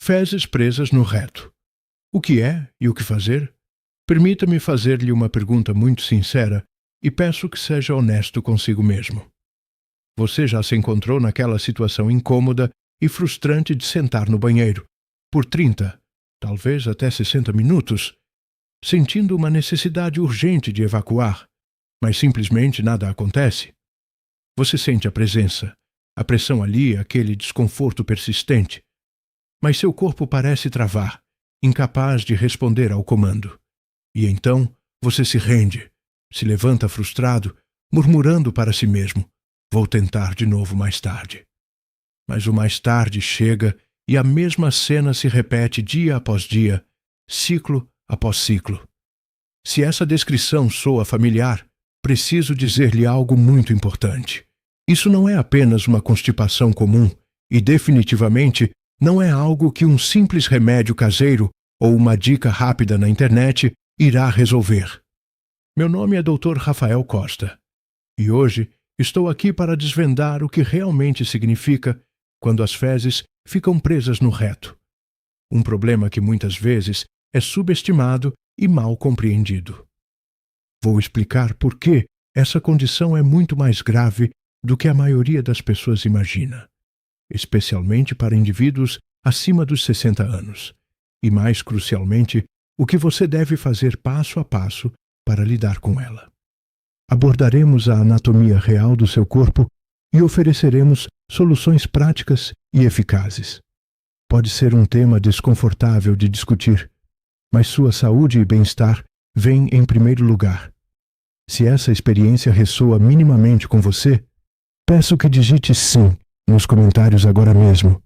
Fezes presas no reto. O que é e o que fazer? Permita-me fazer-lhe uma pergunta muito sincera e peço que seja honesto consigo mesmo. Você já se encontrou naquela situação incômoda e frustrante de sentar no banheiro, por 30, talvez até 60 minutos, sentindo uma necessidade urgente de evacuar, mas simplesmente nada acontece? Você sente a presença, a pressão ali, aquele desconforto persistente, mas seu corpo parece travar, incapaz de responder ao comando. E então você se rende, se levanta frustrado, murmurando para si mesmo: vou tentar de novo mais tarde. Mas o mais tarde chega e a mesma cena se repete dia após dia, ciclo após ciclo. Se essa descrição soa familiar, preciso dizer-lhe algo muito importante. Isso não é apenas uma constipação comum e definitivamente não é algo que um simples remédio caseiro ou uma dica rápida na internet irá resolver. Meu nome é Dr. Rafael Costa e hoje estou aqui para desvendar o que realmente significa quando as fezes ficam presas no reto. Um problema que muitas vezes é subestimado e mal compreendido. Vou explicar por que essa condição é muito mais grave do que a maioria das pessoas imagina, especialmente para indivíduos acima dos 60 anos, e mais crucialmente, o que você deve fazer passo a passo para lidar com ela. Abordaremos a anatomia real do seu corpo e ofereceremos soluções práticas e eficazes. Pode ser um tema desconfortável de discutir, mas sua saúde e bem-estar vêm em primeiro lugar. Se essa experiência ressoa minimamente com você, peço que digite sim nos comentários agora mesmo.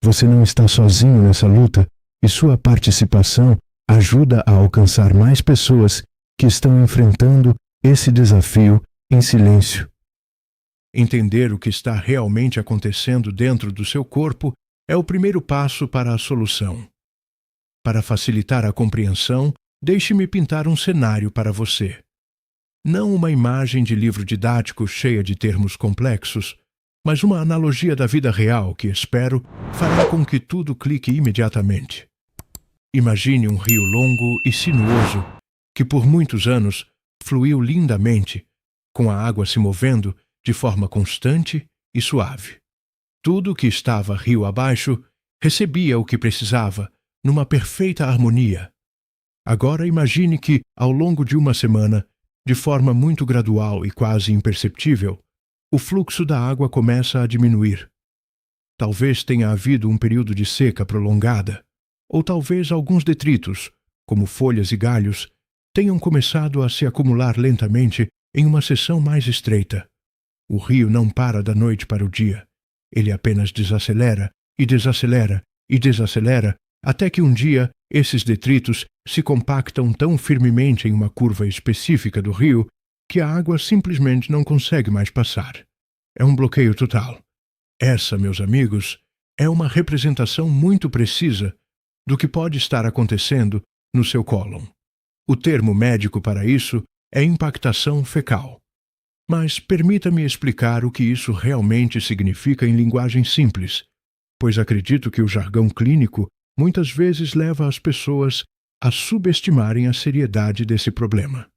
Você não está sozinho nessa luta e sua participação ajuda a alcançar mais pessoas que estão enfrentando esse desafio em silêncio. Entender o que está realmente acontecendo dentro do seu corpo é o primeiro passo para a solução. Para facilitar a compreensão, deixe-me pintar um cenário para você. Não uma imagem de livro didático cheia de termos complexos, mas uma analogia da vida real que, espero, fará com que tudo clique imediatamente. Imagine um rio longo e sinuoso que por muitos anos fluiu lindamente, com a água se movendo de forma constante e suave. Tudo que estava rio abaixo recebia o que precisava, numa perfeita harmonia. Agora imagine que, ao longo de uma semana, de forma muito gradual e quase imperceptível, o fluxo da água começa a diminuir. Talvez tenha havido um período de seca prolongada, ou talvez alguns detritos, como folhas e galhos, tenham começado a se acumular lentamente em uma seção mais estreita. O rio não para da noite para o dia. Ele apenas desacelera e desacelera e desacelera até que um dia esses detritos se compactam tão firmemente em uma curva específica do rio que a água simplesmente não consegue mais passar. É um bloqueio total. Essa, meus amigos, é uma representação muito precisa do que pode estar acontecendo no seu cólon. O termo médico para isso é impactação fecal. Mas permita-me explicar o que isso realmente significa em linguagem simples, pois acredito que o jargão clínico muitas vezes leva as pessoas a subestimarem a seriedade desse problema.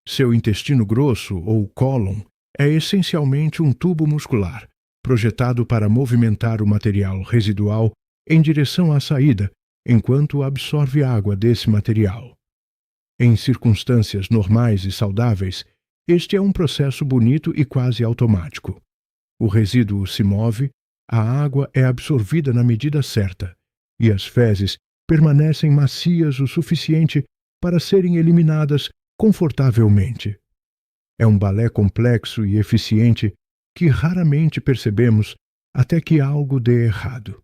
Seu intestino grosso, ou cólon, é essencialmente um tubo muscular, projetado para movimentar o material residual em direção à saída, enquanto absorve água desse material. Em circunstâncias normais e saudáveis, este é um processo bonito e quase automático. O resíduo se move, a água é absorvida na medida certa, e as fezes permanecem macias o suficiente para serem eliminadas confortavelmente. É um balé complexo e eficiente que raramente percebemos até que algo dê errado.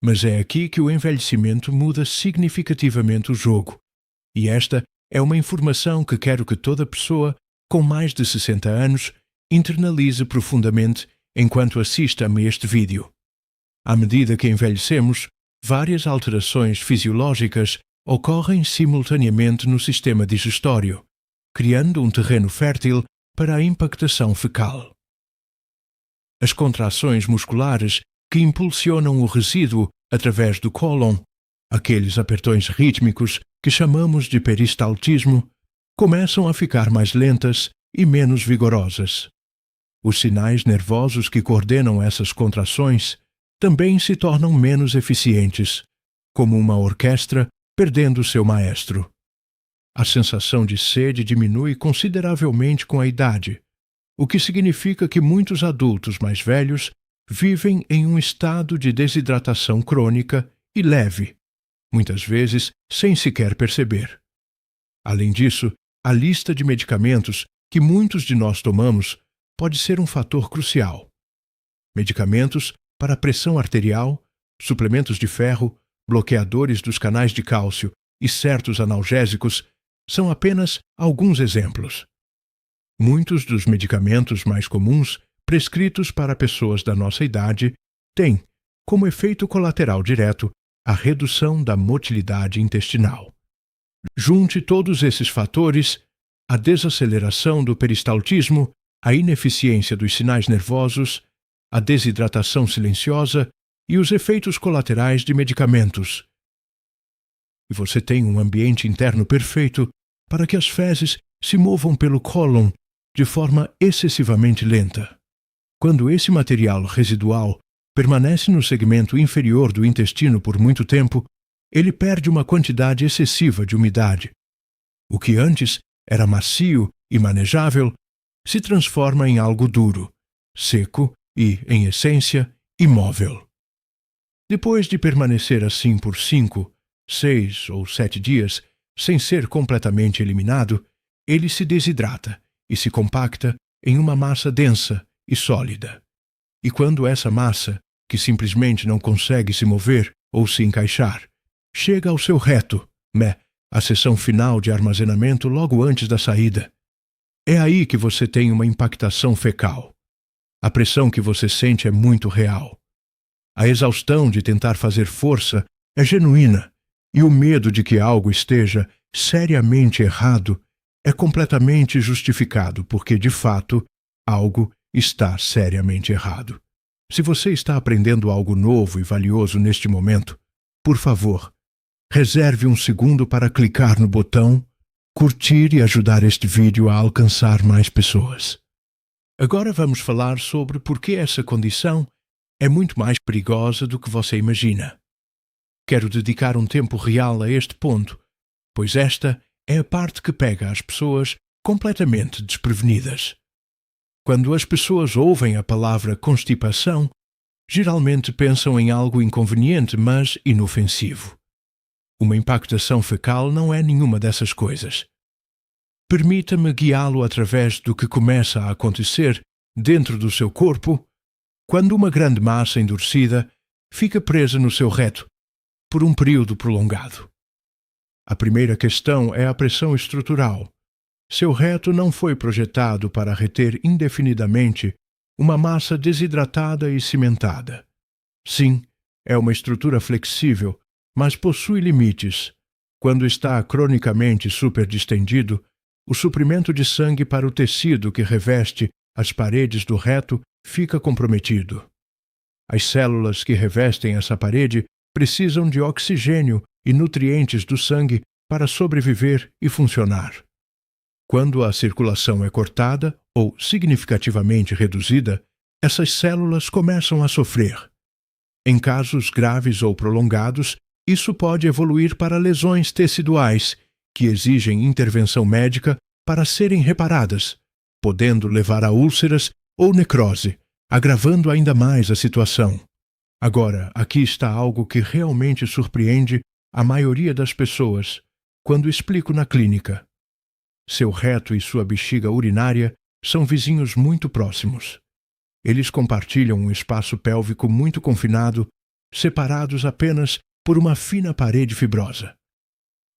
Mas é aqui que o envelhecimento muda significativamente o jogo, e esta é uma informação que quero que toda pessoa com mais de 60 anos internalize profundamente enquanto assista a este vídeo. À medida que envelhecemos, várias alterações fisiológicas ocorrem simultaneamente no sistema digestório, criando um terreno fértil para a impactação fecal. As contrações musculares que impulsionam o resíduo através do cólon, aqueles apertões rítmicos que chamamos de peristaltismo, começam a ficar mais lentas e menos vigorosas. Os sinais nervosos que coordenam essas contrações também se tornam menos eficientes, como uma orquestra perdendo seu maestro. A sensação de sede diminui consideravelmente com a idade, o que significa que muitos adultos mais velhos vivem em um estado de desidratação crônica e leve, muitas vezes sem sequer perceber. Além disso, a lista de medicamentos que muitos de nós tomamos pode ser um fator crucial. Medicamentos para pressão arterial, suplementos de ferro, bloqueadores dos canais de cálcio e certos analgésicos são apenas alguns exemplos. Muitos dos medicamentos mais comuns prescritos para pessoas da nossa idade têm, como efeito colateral direto, a redução da motilidade intestinal. Junte todos esses fatores, a desaceleração do peristaltismo, a ineficiência dos sinais nervosos, a desidratação silenciosa e os efeitos colaterais de medicamentos. E você tem um ambiente interno perfeito para que as fezes se movam pelo cólon de forma excessivamente lenta. Quando esse material residual permanece no segmento inferior do intestino por muito tempo, ele perde uma quantidade excessiva de umidade. O que antes era macio e manejável se transforma em algo duro, seco e, em essência, imóvel. Depois de permanecer assim por 5, 6 ou 7 dias, sem ser completamente eliminado, ele se desidrata e se compacta em uma massa densa e sólida. E quando essa massa, que simplesmente não consegue se mover ou se encaixar, chega ao seu reto, a seção final de armazenamento logo antes da saída, é aí que você tem uma impactação fecal. A pressão que você sente é muito real. A exaustão de tentar fazer força é genuína, e o medo de que algo esteja seriamente errado é completamente justificado, porque, de fato, algo está seriamente errado. Se você está aprendendo algo novo e valioso neste momento, por favor, reserve um segundo para clicar no botão, curtir e ajudar este vídeo a alcançar mais pessoas. Agora vamos falar sobre por que essa condição é muito mais perigosa do que você imagina. Quero dedicar um tempo real a este ponto, pois esta é a parte que pega as pessoas completamente desprevenidas. Quando as pessoas ouvem a palavra constipação, geralmente pensam em algo inconveniente, mas inofensivo. Uma impactação fecal não é nenhuma dessas coisas. Permita-me guiá-lo através do que começa a acontecer dentro do seu corpo quando uma grande massa endurecida fica presa no seu reto por um período prolongado. A primeira questão é a pressão estrutural. Seu reto não foi projetado para reter indefinidamente uma massa desidratada e cimentada. Sim, é uma estrutura flexível, mas possui limites. Quando está cronicamente superdistendido, o suprimento de sangue para o tecido que reveste as paredes do reto fica comprometido. As células que revestem essa parede precisam de oxigênio e nutrientes do sangue para sobreviver e funcionar. Quando a circulação é cortada ou significativamente reduzida, essas células começam a sofrer. Em casos graves ou prolongados, isso pode evoluir para lesões teciduais, que exigem intervenção médica para serem reparadas, podendo levar a úlceras ou necrose, agravando ainda mais a situação. Agora, aqui está algo que realmente surpreende a maioria das pessoas quando explico na clínica. Seu reto e sua bexiga urinária são vizinhos muito próximos. Eles compartilham um espaço pélvico muito confinado, separados apenas por uma fina parede fibrosa.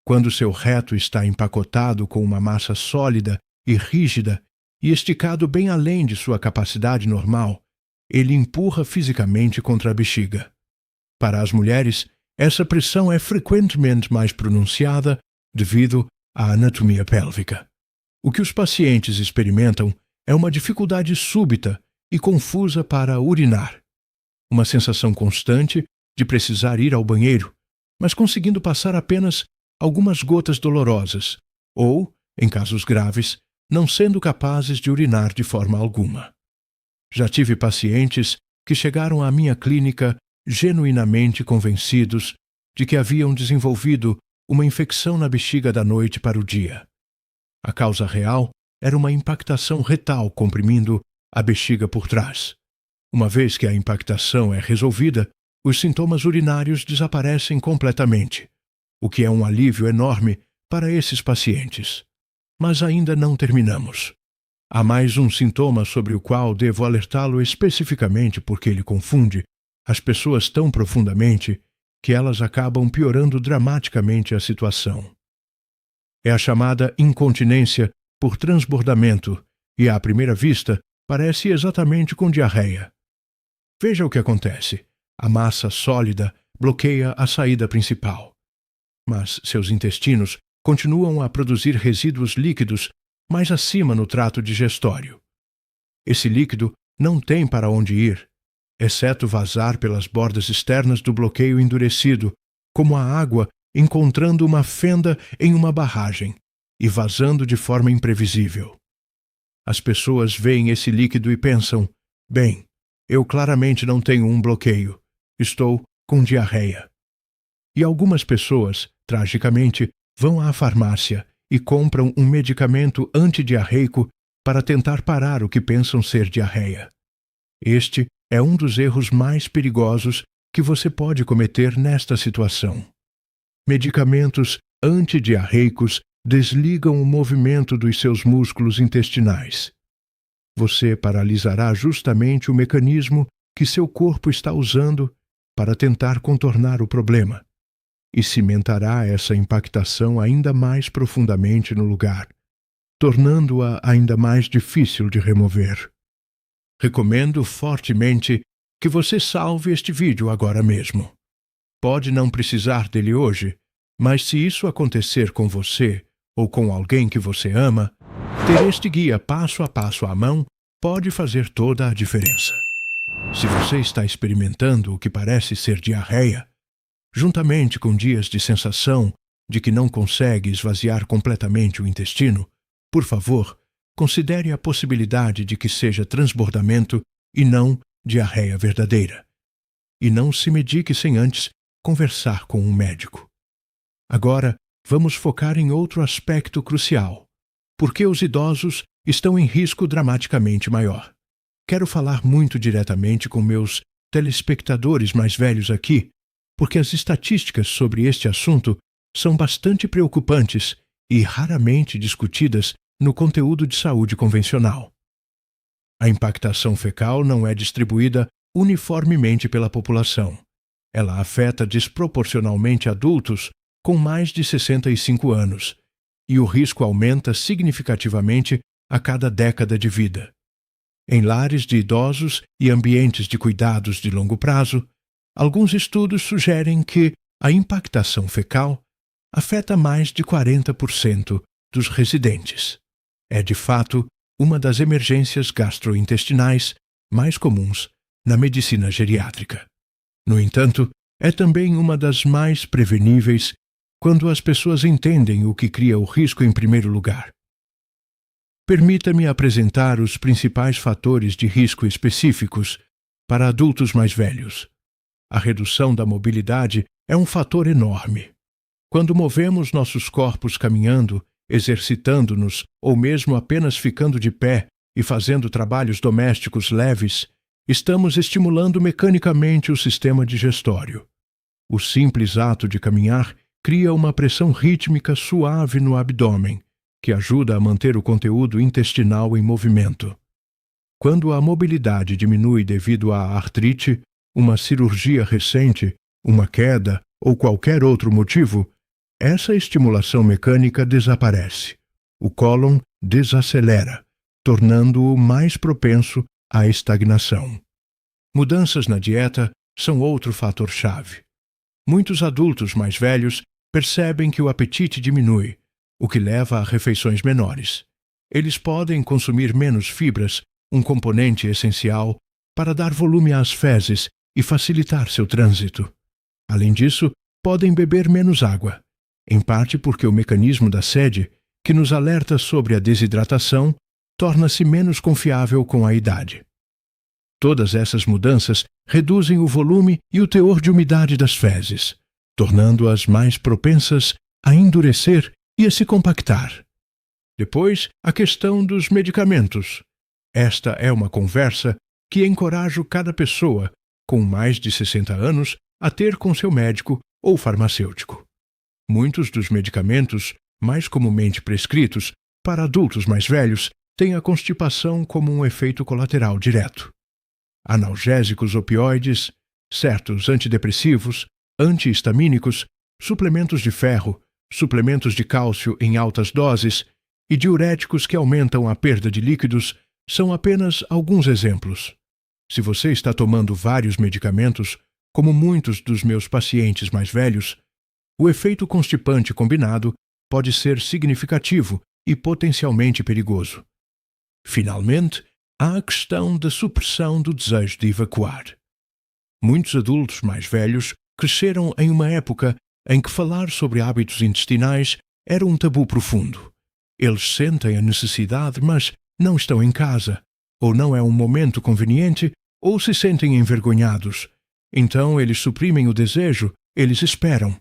Quando seu reto está empacotado com uma massa sólida e rígida e esticado bem além de sua capacidade normal, ele empurra fisicamente contra a bexiga. Para as mulheres, essa pressão é frequentemente mais pronunciada devido à anatomia pélvica. O que os pacientes experimentam é uma dificuldade súbita e confusa para urinar, uma sensação constante de precisar ir ao banheiro, mas conseguindo passar apenas algumas gotas dolorosas, ou, em casos graves, não sendo capazes de urinar de forma alguma. Já tive pacientes que chegaram à minha clínica genuinamente convencidos de que haviam desenvolvido uma infecção na bexiga da noite para o dia. A causa real era uma impactação retal comprimindo a bexiga por trás. Uma vez que a impactação é resolvida, os sintomas urinários desaparecem completamente, o que é um alívio enorme para esses pacientes. Mas ainda não terminamos. Há mais um sintoma sobre o qual devo alertá-lo especificamente porque ele confunde as pessoas tão profundamente que elas acabam piorando dramaticamente a situação. É a chamada incontinência por transbordamento e, à primeira vista, parece exatamente com diarreia. Veja o que acontece. A massa sólida bloqueia a saída principal. Mas seus intestinos continuam a produzir resíduos líquidos mais acima no trato digestório. Esse líquido não tem para onde ir, exceto vazar pelas bordas externas do bloqueio endurecido, como a água encontrando uma fenda em uma barragem e vazando de forma imprevisível. As pessoas veem esse líquido e pensam: bem, eu claramente não tenho um bloqueio, estou com diarreia. E algumas pessoas, tragicamente, vão à farmácia e compram um medicamento antidiarreico para tentar parar o que pensam ser diarreia. Este é um dos erros mais perigosos que você pode cometer nesta situação. Medicamentos antidiarreicos desligam o movimento dos seus músculos intestinais. Você paralisará justamente o mecanismo que seu corpo está usando para tentar contornar o problema e cimentará essa impactação ainda mais profundamente no lugar, tornando-a ainda mais difícil de remover. Recomendo fortemente que você salve este vídeo agora mesmo. Pode não precisar dele hoje, mas se isso acontecer com você ou com alguém que você ama, ter este guia passo a passo à mão pode fazer toda a diferença. Se você está experimentando o que parece ser diarreia, juntamente com dias de sensação de que não consegue esvaziar completamente o intestino, por favor, considere a possibilidade de que seja transbordamento e não diarreia verdadeira. E não se medique sem antes conversar com um médico. Agora, vamos focar em outro aspecto crucial. Por que os idosos estão em risco dramaticamente maior? Quero falar muito diretamente com meus telespectadores mais velhos aqui, porque as estatísticas sobre este assunto são bastante preocupantes e raramente discutidas no conteúdo de saúde convencional. A impactação fecal não é distribuída uniformemente pela população. Ela afeta desproporcionalmente adultos com mais de 65 anos, e o risco aumenta significativamente a cada década de vida. Em lares de idosos e ambientes de cuidados de longo prazo, alguns estudos sugerem que a impactação fecal afeta mais de 40% dos residentes. É, de fato, uma das emergências gastrointestinais mais comuns na medicina geriátrica. No entanto, é também uma das mais preveníveis quando as pessoas entendem o que cria o risco em primeiro lugar. Permita-me apresentar os principais fatores de risco específicos para adultos mais velhos. A redução da mobilidade é um fator enorme. Quando movemos nossos corpos caminhando, exercitando-nos ou mesmo apenas ficando de pé e fazendo trabalhos domésticos leves, estamos estimulando mecanicamente o sistema digestório. O simples ato de caminhar cria uma pressão rítmica suave no abdômen, que ajuda a manter o conteúdo intestinal em movimento. Quando a mobilidade diminui devido à artrite, uma cirurgia recente, uma queda ou qualquer outro motivo, essa estimulação mecânica desaparece. O cólon desacelera, tornando-o mais propenso à estagnação. Mudanças na dieta são outro fator-chave. Muitos adultos mais velhos percebem que o apetite diminui, o que leva a refeições menores. Eles podem consumir menos fibras, um componente essencial para dar volume às fezes e facilitar seu trânsito. Além disso, podem beber menos água, em parte porque o mecanismo da sede, que nos alerta sobre a desidratação, torna-se menos confiável com a idade. Todas essas mudanças reduzem o volume e o teor de umidade das fezes, tornando-as mais propensas a endurecer e a se compactar. Depois, a questão dos medicamentos. Esta é uma conversa que encorajo cada pessoa com mais de 60 anos a ter com seu médico ou farmacêutico. Muitos dos medicamentos mais comumente prescritos para adultos mais velhos têm a constipação como um efeito colateral direto. Analgésicos opioides, certos antidepressivos, antihistamínicos, suplementos de ferro, suplementos de cálcio em altas doses e diuréticos que aumentam a perda de líquidos são apenas alguns exemplos. Se você está tomando vários medicamentos, como muitos dos meus pacientes mais velhos, o efeito constipante combinado pode ser significativo e potencialmente perigoso. Finalmente, há a questão da supressão do desejo de evacuar. Muitos adultos mais velhos cresceram em uma época em que falar sobre hábitos intestinais era um tabu profundo. Eles sentem a necessidade, mas não estão em casa, ou não é um momento conveniente, ou se sentem envergonhados. Então eles suprimem o desejo, eles esperam.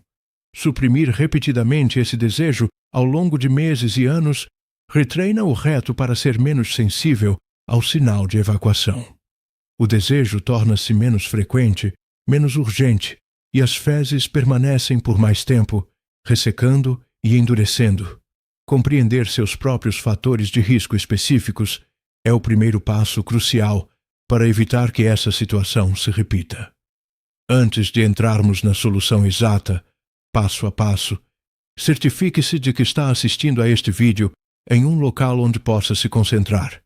Suprimir repetidamente esse desejo ao longo de meses e anos retreina o reto para ser menos sensível ao sinal de evacuação. O desejo torna-se menos frequente, menos urgente, e as fezes permanecem por mais tempo, ressecando e endurecendo. Compreender seus próprios fatores de risco específicos é o primeiro passo crucial para evitar que essa situação se repita. Antes de entrarmos na solução exata, passo a passo, certifique-se de que está assistindo a este vídeo em um local onde possa se concentrar,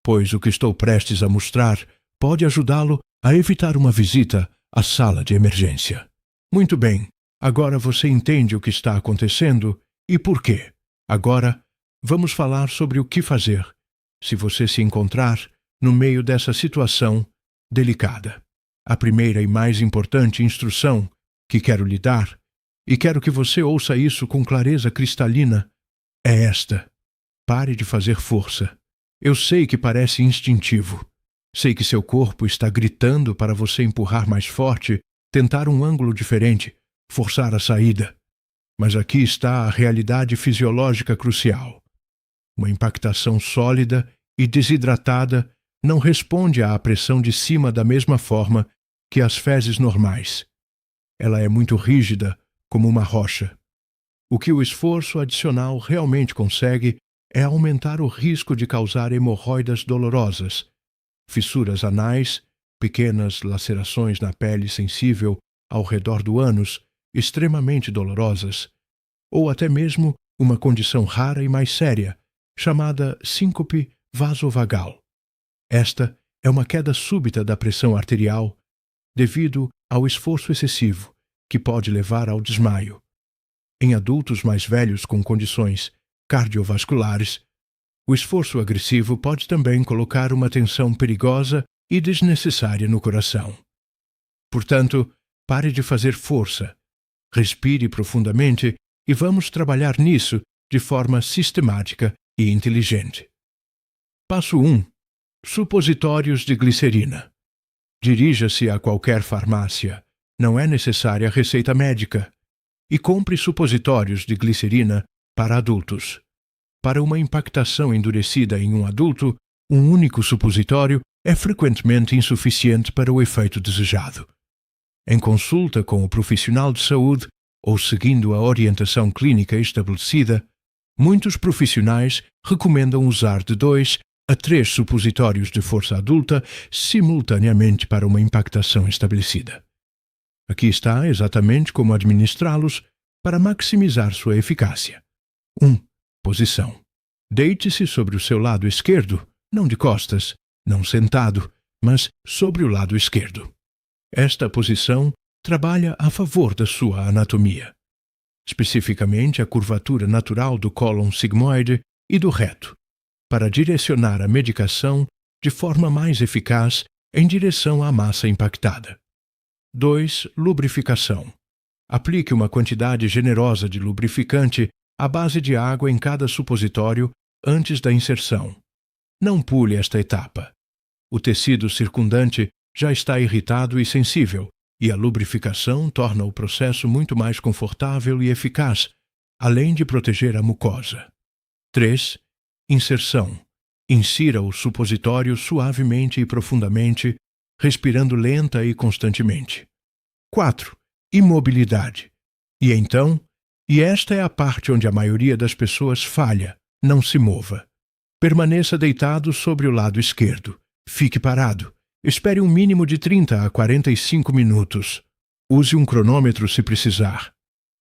pois o que estou prestes a mostrar pode ajudá-lo a evitar uma visita à sala de emergência. Muito bem, agora você entende o que está acontecendo e por quê. Agora, vamos falar sobre o que fazer se você se encontrar no meio dessa situação delicada. A primeira e mais importante instrução que quero lhe dar, e quero que você ouça isso com clareza cristalina, é esta: pare de fazer força. Eu sei que parece instintivo. Sei que seu corpo está gritando para você empurrar mais forte, tentar um ângulo diferente, forçar a saída. Mas aqui está a realidade fisiológica crucial. Uma impactação sólida e desidratada não responde à pressão de cima da mesma forma que as fezes normais. Ela é muito rígida, como uma rocha. O que o esforço adicional realmente consegue é aumentar o risco de causar hemorroidas dolorosas, fissuras anais, pequenas lacerações na pele sensível ao redor do ânus, extremamente dolorosas, ou até mesmo uma condição rara e mais séria, chamada síncope vasovagal. Esta é uma queda súbita da pressão arterial devido ao esforço excessivo, que pode levar ao desmaio. Em adultos mais velhos com condições cardiovasculares, o esforço agressivo pode também colocar uma tensão perigosa e desnecessária no coração. Portanto, pare de fazer força, respire profundamente e vamos trabalhar nisso de forma sistemática e inteligente. Passo 1. Supositórios de glicerina. Dirija-se a qualquer farmácia, não é necessária receita médica, e compre supositórios de glicerina para adultos. Para uma impactação endurecida em um adulto, um único supositório é frequentemente insuficiente para o efeito desejado. Em consulta com o profissional de saúde ou seguindo a orientação clínica estabelecida, muitos profissionais recomendam usar de 2 a 3 supositórios de força adulta simultaneamente para uma impactação estabelecida. Aqui está exatamente como administrá-los para maximizar sua eficácia. 1. Posição. Deite-se sobre o seu lado esquerdo, não de costas, não sentado, mas sobre o lado esquerdo. Esta posição trabalha a favor da sua anatomia, especificamente a curvatura natural do cólon sigmoide e do reto, para direcionar a medicação de forma mais eficaz em direção à massa impactada. 2. Lubrificação. Aplique uma quantidade generosa de lubrificante à base de água em cada supositório antes da inserção. Não pule esta etapa. O tecido circundante já está irritado e sensível, e a lubrificação torna o processo muito mais confortável e eficaz, além de proteger a mucosa. 3. Inserção. Insira o supositório suavemente e profundamente, respirando lenta e constantemente. 4. Imobilidade. E esta é a parte onde a maioria das pessoas falha, não se mova. Permaneça deitado sobre o lado esquerdo. Fique parado. Espere um mínimo de 30 a 45 minutos. Use um cronômetro se precisar.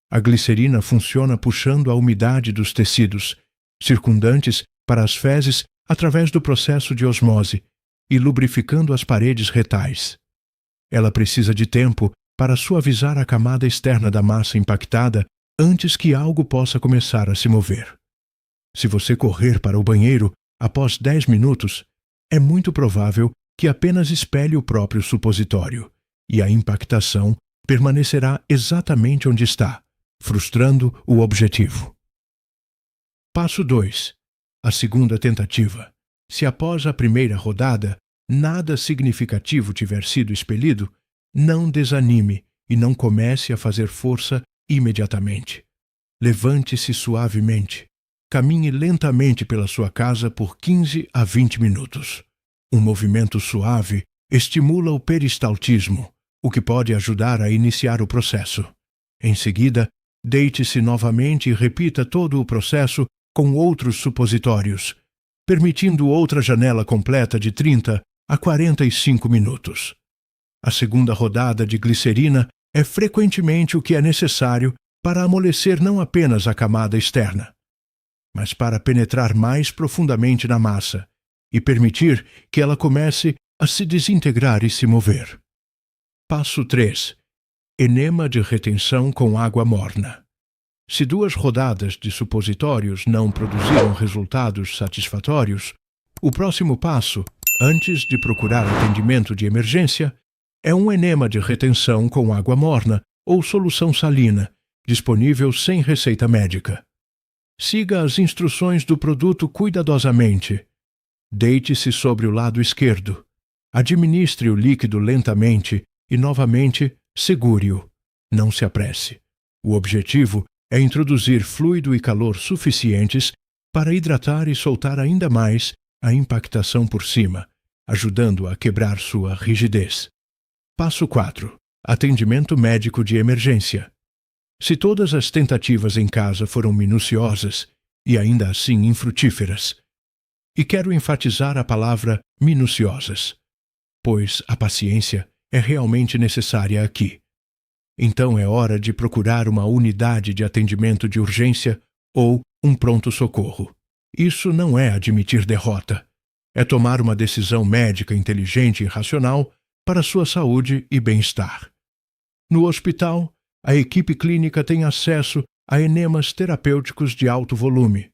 A glicerina funciona puxando a umidade dos tecidos circundantes para as fezes através do processo de osmose e lubrificando as paredes retais. Ela precisa de tempo para suavizar a camada externa da massa impactada antes que algo possa começar a se mover. Se você correr para o banheiro após 10 minutos, é muito provável que apenas espelhe o próprio supositório, e a impactação permanecerá exatamente onde está, frustrando o objetivo. Passo 2. A segunda tentativa. Se após a primeira rodada nada significativo tiver sido expelido, não desanime e não comece a fazer força imediatamente. Levante-se suavemente. Caminhe lentamente pela sua casa por 15 a 20 minutos. Um movimento suave estimula o peristaltismo, o que pode ajudar a iniciar o processo. Em seguida, deite-se novamente e repita todo o processo com outros supositórios, permitindo outra janela completa de 30 a 45 minutos. A segunda rodada de glicerina é frequentemente o que é necessário para amolecer não apenas a camada externa, mas para penetrar mais profundamente na massa e permitir que ela comece a se desintegrar e se mover. Passo 3. Enema de retenção com água morna. Se 2 rodadas de supositórios não produziram resultados satisfatórios, o próximo passo, antes de procurar atendimento de emergência, é um enema de retenção com água morna ou solução salina, disponível sem receita médica. Siga as instruções do produto cuidadosamente. Deite-se sobre o lado esquerdo. Administre o líquido lentamente e, novamente, segure-o. Não se apresse. O objetivo é introduzir fluido e calor suficientes para hidratar e soltar ainda mais a impactação por cima, ajudando a quebrar sua rigidez. Passo 4. Atendimento médico de emergência. Se todas as tentativas em casa foram minuciosas e ainda assim infrutíferas, e quero enfatizar a palavra minuciosas, pois a paciência é realmente necessária aqui. Então é hora de procurar uma unidade de atendimento de urgência ou um pronto-socorro. Isso não é admitir derrota. É tomar uma decisão médica inteligente e racional para sua saúde e bem-estar. No hospital, a equipe clínica tem acesso a enemas terapêuticos de alto volume,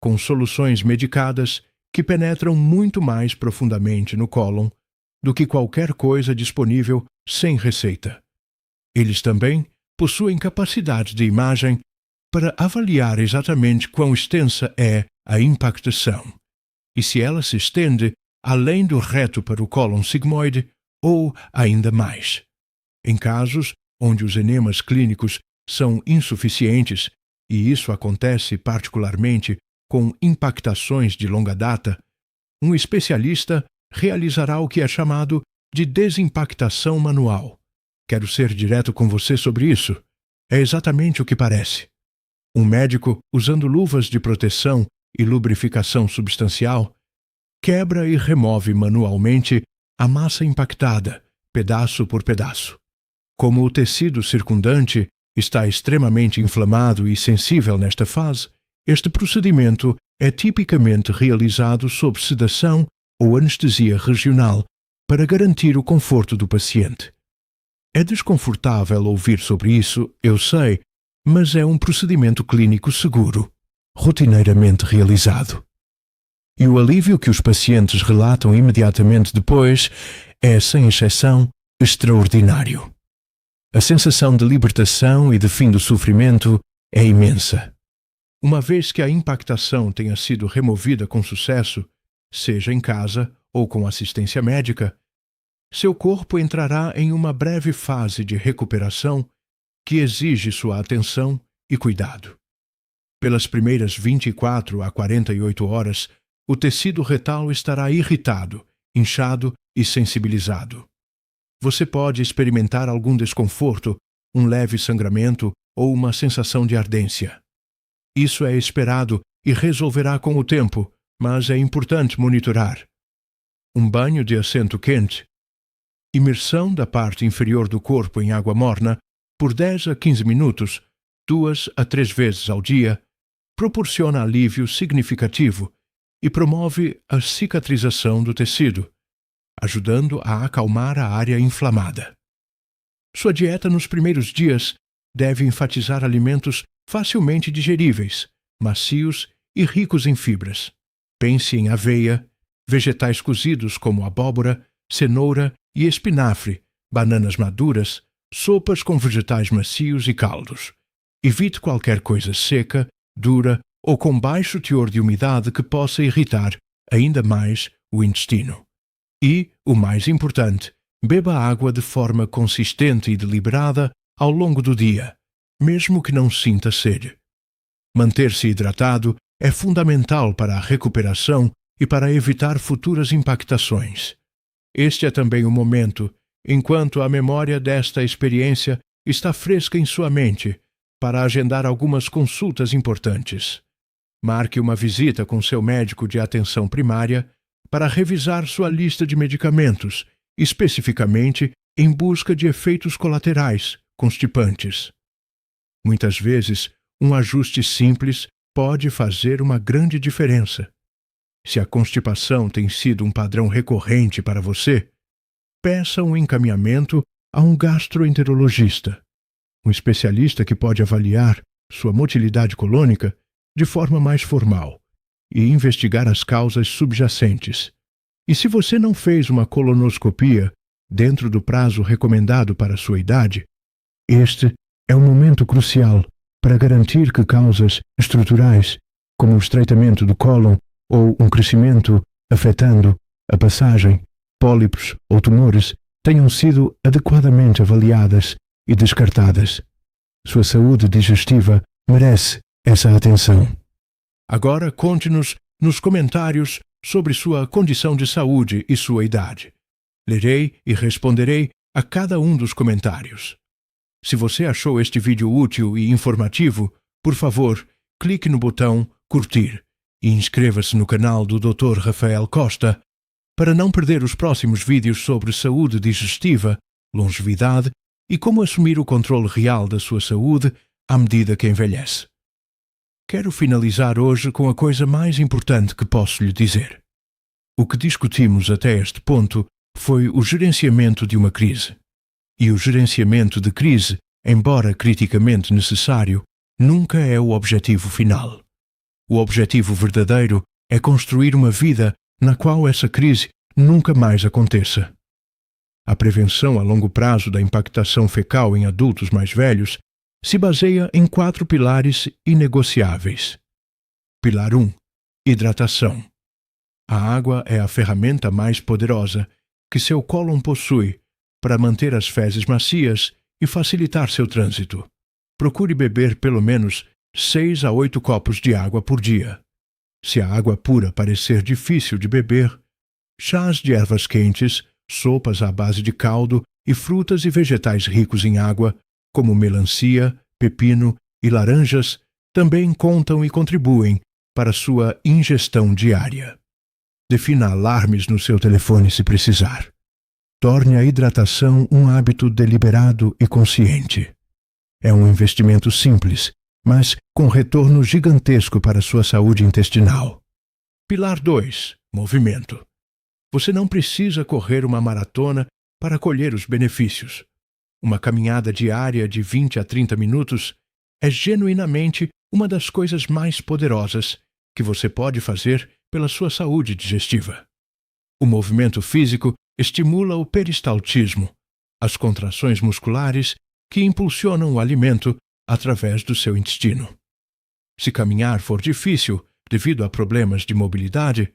com soluções medicadas que penetram muito mais profundamente no cólon do que qualquer coisa disponível sem receita. Eles também possuem capacidade de imagem para avaliar exatamente quão extensa é a impactação e se ela se estende além do reto para o cólon sigmoide ou ainda mais. Em casos onde os enemas clínicos são insuficientes, e isso acontece particularmente com impactações de longa data, um especialista realizará o que é chamado de desimpactação manual. Quero ser direto com você sobre isso. É exatamente o que parece. Um médico, usando luvas de proteção e lubrificação substancial, quebra e remove manualmente a massa impactada, pedaço por pedaço. Como o tecido circundante está extremamente inflamado e sensível nesta fase, este procedimento é tipicamente realizado sob sedação ou anestesia regional para garantir o conforto do paciente. É desconfortável ouvir sobre isso, eu sei, mas é um procedimento clínico seguro, rotineiramente realizado. E o alívio que os pacientes relatam imediatamente depois é, sem exceção, extraordinário. a sensação de libertação e de fim do sofrimento é imensa. Uma vez que a impactação tenha sido removida com sucesso, seja em casa ou com assistência médica, seu corpo entrará em uma breve fase de recuperação que exige sua atenção e cuidado. Pelas primeiras 24 a 48 horas, o tecido retal estará irritado, inchado e sensibilizado. Você pode experimentar algum desconforto, um leve sangramento ou uma sensação de ardência. Isso é esperado e resolverá com o tempo, mas é importante monitorar. Um banho de assento quente, imersão da parte inferior do corpo em água morna por 10 a 15 minutos, 2 a 3 vezes ao dia, proporciona alívio significativo e promove a cicatrização do tecido, ajudando a acalmar a área inflamada. Sua dieta nos primeiros dias deve enfatizar alimentos facilmente digeríveis, macios e ricos em fibras. Pense em aveia, vegetais cozidos como abóbora, cenoura e espinafre, bananas maduras, sopas com vegetais macios e caldos. Evite qualquer coisa seca, dura ou com baixo teor de umidade que possa irritar ainda mais o intestino. E, o mais importante, beba água de forma consistente e deliberada ao longo do dia, mesmo que não sinta sede. Manter-se hidratado é fundamental para a recuperação e para evitar futuras impactações. Este é também o momento, enquanto a memória desta experiência está fresca em sua mente, para agendar algumas consultas importantes. Marque uma visita com seu médico de atenção primária para revisar sua lista de medicamentos, especificamente em busca de efeitos colaterais constipantes. Muitas vezes, um ajuste simples pode fazer uma grande diferença. Se a constipação tem sido um padrão recorrente para você, peça um encaminhamento a um gastroenterologista, um especialista que pode avaliar sua motilidade colônica de forma mais formal e investigar as causas subjacentes. E se você não fez uma colonoscopia dentro do prazo recomendado para sua idade, este é um momento crucial para garantir que causas estruturais, como o estreitamento do cólon ou um crescimento afetando a passagem, pólipos ou tumores, tenham sido adequadamente avaliadas e descartadas. Sua saúde digestiva merece essa atenção. Agora conte-nos nos comentários sobre sua condição de saúde e sua idade. Lerei e responderei a cada um dos comentários. Se você achou este vídeo útil e informativo, por favor, clique no botão curtir e inscreva-se no canal do Dr. Rafael Costa para não perder os próximos vídeos sobre saúde digestiva, longevidade e como assumir o controle real da sua saúde à medida que envelhece. Quero finalizar hoje com a coisa mais importante que posso lhe dizer. O que discutimos até este ponto foi o gerenciamento de uma crise. E o gerenciamento de crise, embora criticamente necessário, nunca é o objetivo final. O objetivo verdadeiro é construir uma vida na qual essa crise nunca mais aconteça. A prevenção a longo prazo da impactação fecal em adultos mais velhos se baseia em 4 pilares inegociáveis. Pilar 1. Hidratação. A água é a ferramenta mais poderosa que seu cólon possui para manter as fezes macias e facilitar seu trânsito. Procure beber pelo menos 6 a 8 copos de água por dia. Se a água pura parecer difícil de beber, chás de ervas quentes, sopas à base de caldo e frutas e vegetais ricos em água, como melancia, pepino e laranjas, também contam e contribuem para sua ingestão diária. Defina alarmes no seu telefone se precisar. Torne a hidratação um hábito deliberado e consciente. É um investimento simples, mas com retorno gigantesco para sua saúde intestinal. Pilar 2. Movimento. Você não precisa correr uma maratona para colher os benefícios. Uma caminhada diária de 20 a 30 minutos é genuinamente uma das coisas mais poderosas que você pode fazer pela sua saúde digestiva. O movimento físico estimula o peristaltismo, as contrações musculares que impulsionam o alimento através do seu intestino. Se caminhar for difícil devido a problemas de mobilidade,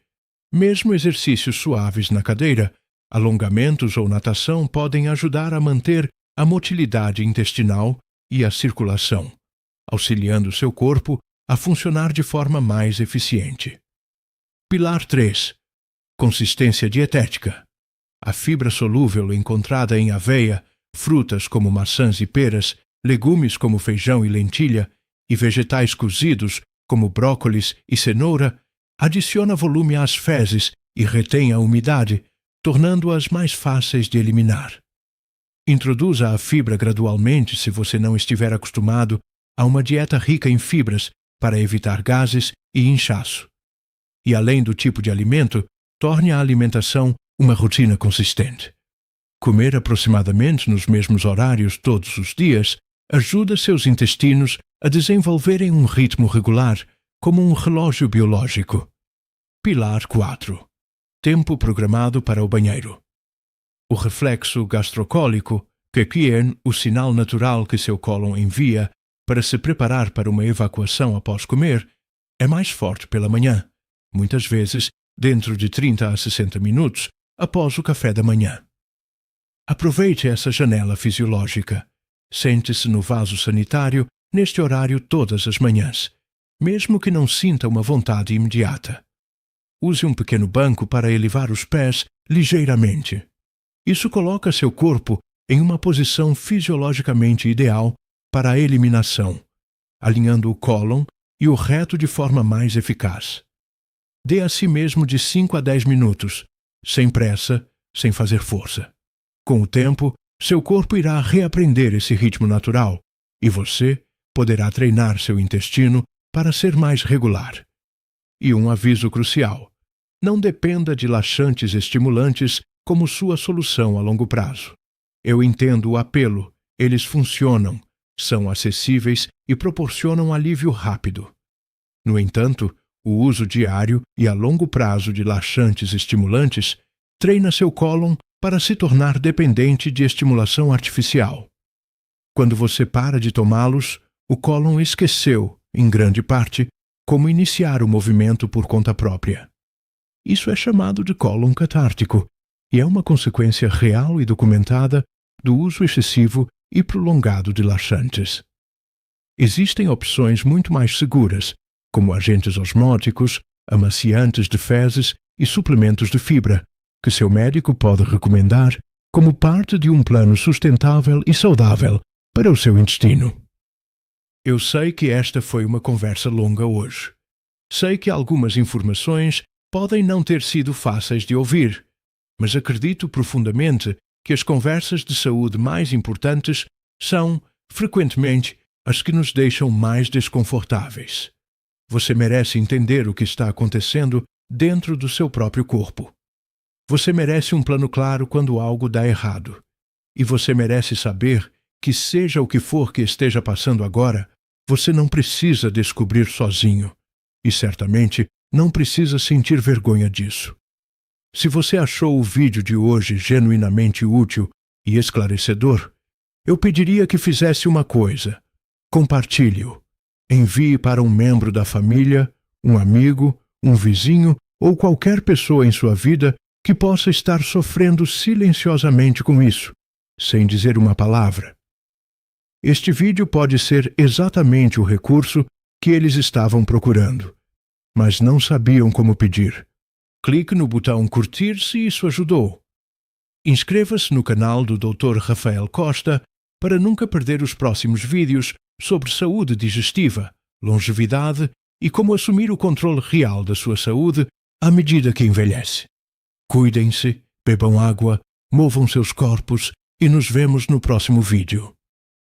mesmo exercícios suaves na cadeira, alongamentos ou natação podem ajudar a manter a motilidade intestinal e a circulação, auxiliando seu corpo a funcionar de forma mais eficiente. Pilar 3. Consistência dietética. A fibra solúvel encontrada em aveia, frutas como maçãs e peras, legumes como feijão e lentilha, e vegetais cozidos como brócolis e cenoura, adiciona volume às fezes e retém a umidade, tornando-as mais fáceis de eliminar. Introduza a fibra gradualmente se você não estiver acostumado a uma dieta rica em fibras para evitar gases e inchaço. E além do tipo de alimento, torne a alimentação uma rotina consistente. Comer aproximadamente nos mesmos horários todos os dias ajuda seus intestinos a desenvolverem um ritmo regular, como um relógio biológico. Pilar 4. Tempo programado para o banheiro. O reflexo gastrocólico, que é o sinal natural que seu cólon envia para se preparar para uma evacuação após comer, é mais forte pela manhã, muitas vezes dentro de 30 a 60 minutos após o café da manhã. Aproveite essa janela fisiológica. Sente-se no vaso sanitário neste horário todas as manhãs, mesmo que não sinta uma vontade imediata. Use um pequeno banco para elevar os pés ligeiramente. Isso coloca seu corpo em uma posição fisiologicamente ideal para a eliminação, alinhando o cólon e o reto de forma mais eficaz. Dê a si mesmo de 5 a 10 minutos, sem pressa, sem fazer força. Com o tempo, seu corpo irá reaprender esse ritmo natural e você poderá treinar seu intestino para ser mais regular. E um aviso crucial: não dependa de laxantes estimulantes como sua solução a longo prazo. Eu entendo o apelo, eles funcionam, são acessíveis e proporcionam alívio rápido. No entanto, o uso diário e a longo prazo de laxantes estimulantes treina seu cólon para se tornar dependente de estimulação artificial. Quando você para de tomá-los, o cólon esqueceu, em grande parte, como iniciar o movimento por conta própria. Isso é chamado de cólon catártico e é uma consequência real e documentada do uso excessivo e prolongado de laxantes. Existem opções muito mais seguras, como agentes osmóticos, amaciantes de fezes e suplementos de fibra, que seu médico pode recomendar como parte de um plano sustentável e saudável para o seu intestino. Eu sei que esta foi uma conversa longa hoje. Sei que algumas informações podem não ter sido fáceis de ouvir, mas acredito profundamente que as conversas de saúde mais importantes são, frequentemente, as que nos deixam mais desconfortáveis. Você merece entender o que está acontecendo dentro do seu próprio corpo. Você merece um plano claro quando algo dá errado. E você merece saber que, seja o que for que esteja passando agora, você não precisa descobrir sozinho. E certamente não precisa sentir vergonha disso. Se você achou o vídeo de hoje genuinamente útil e esclarecedor, eu pediria que fizesse uma coisa: compartilhe-o. Envie para um membro da família, um amigo, um vizinho ou qualquer pessoa em sua vida que possa estar sofrendo silenciosamente com isso, sem dizer uma palavra. Este vídeo pode ser exatamente o recurso que eles estavam procurando, mas não sabiam como pedir. Clique no botão curtir se isso ajudou. Inscreva-se no canal do Dr. Rafael Costa para nunca perder os próximos vídeos sobre saúde digestiva, longevidade e como assumir o controle real da sua saúde à medida que envelhece. Cuidem-se, bebam água, movam seus corpos e nos vemos no próximo vídeo.